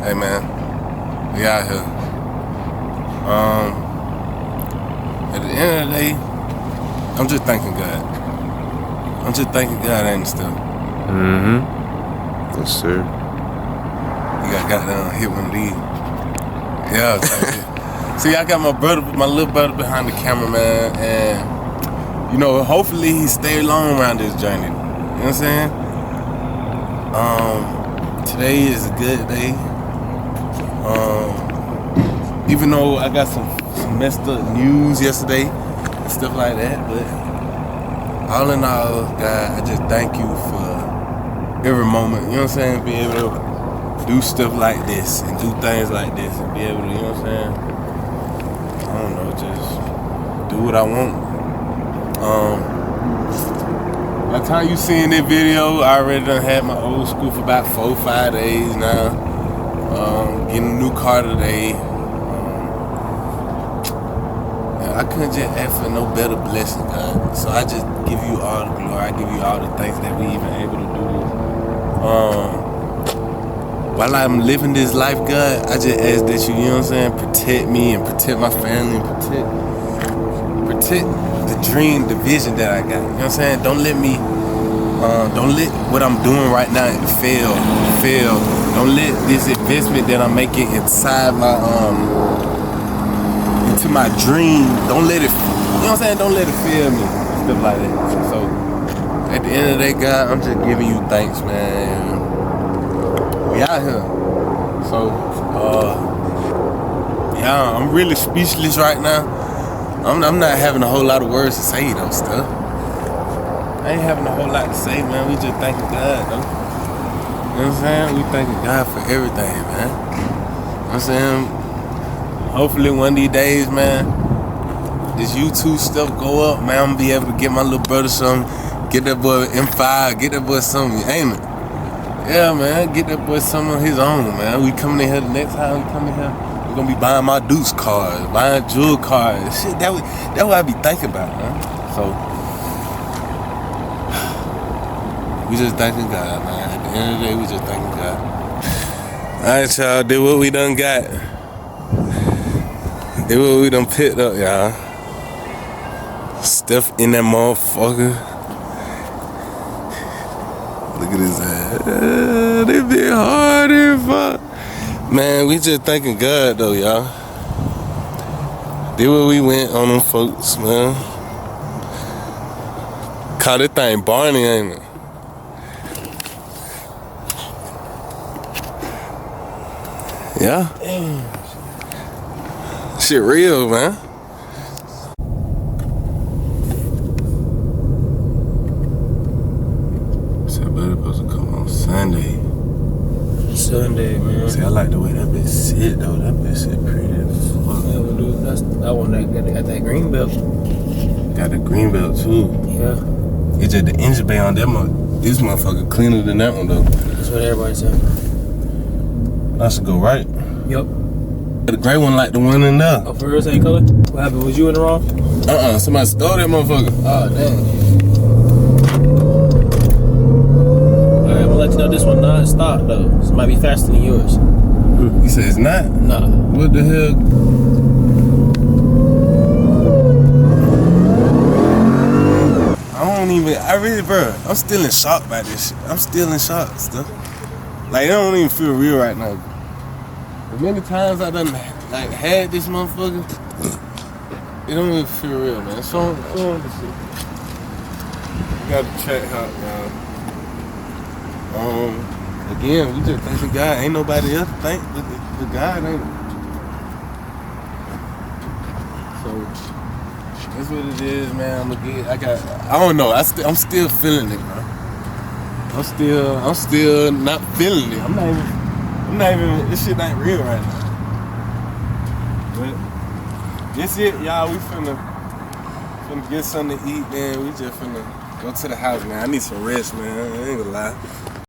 Hey man, we out here. At the end of the day, I'm just thanking God. I'm just thanking God, ain't it still? Yes, sir. You got down, hit one of these. Yeah, see, I got my little brother behind the camera, man, and you know, hopefully he stay long around this journey. You know what I'm saying? Today is a good day. Even though I got some messed up news yesterday and stuff like that, but all in all, God, I just thank you for every moment. You know what I'm saying? Be able to do stuff like this and do things like this and be able to, you know what I'm saying? I don't know, just do what I want. By the time you seen this video, I already done had my old school for about 4 or 5 days now. Getting a new car today. I couldn't just ask for no better blessing, God. So I just give you all the glory. I give you all the things that we even able to do. While I'm living this life, God, I just ask that you know what I'm saying, protect me and protect my family and protect the dream, the vision that I got. You know what I'm saying? Don't let what I'm doing right now fail. Don't let this investment that I'm making inside my into my dream, don't let it, you know what I'm saying? Don't let it fail me. Stuff like that. So at the end of the day, God, I'm just giving you thanks, man. We out here. So yeah, I'm really speechless right now. I'm not having a whole lot of words to say though, stuff. I ain't having a whole lot to say, man. We just thanking God, though. You know what I'm saying? We thanking God for everything, man. You know what I'm saying? Hopefully one of these days, man, this YouTube stuff go up, man. I'm gonna be able to get my little brother some, get that boy M5, get that boy something, ain't it? Yeah, man, get that boy some of his own, man. We coming in here the next time we come in here, we're gonna be buying my Dukes cars, buying jewel cars. Shit, that's what I be thinking about, man. So we just thanking God, man. At the end of the day, we just thanking God. Alright, y'all, did what we done got. Did what we done picked up, y'all. Stuff in that motherfucker. Look at his ass. They be hard as fuck. Man, we just thanking God, though, y'all. Did what we went on them folks, man. Call this thing Barney, ain't it? Yeah. Damn. Shit real, man. Said better supposed to come on Sunday. Sunday, man. See, I like the way that bitch sit though. That bitch sit pretty as fuck. Yeah, well, dude, that's that one that got that green belt. Got the green belt too. Yeah. It's just the engine bay on that this motherfucker cleaner than that one though. That's what everybody said. I should go right. Yep. The gray one like the one in there. Oh, for real, same color? What happened? Was you in the wrong? Somebody stole that motherfucker. Oh, dang. Alright, I'm gonna let you know this one non-stop though. So it might be faster than yours. You said it's not? Nah. What the hell? Bro, I'm still in shock by this shit. I'm still in shock, stuff. Like, it don't even feel real right now. As many times I done like had this motherfucker, it don't even feel real, man. Show him the shit. We got the Trackhawk, y'all. Again, we just thanking God. Ain't nobody else thank the God, ain't it? So that's what it is, man. I don't know. I'm still feeling it, bro. I'm still not feeling it. I'm not even. This shit ain't real right now. But that's it, y'all. We finna get something to eat, man. We just finna go to the house, man. I need some rest, man. I ain't gonna lie.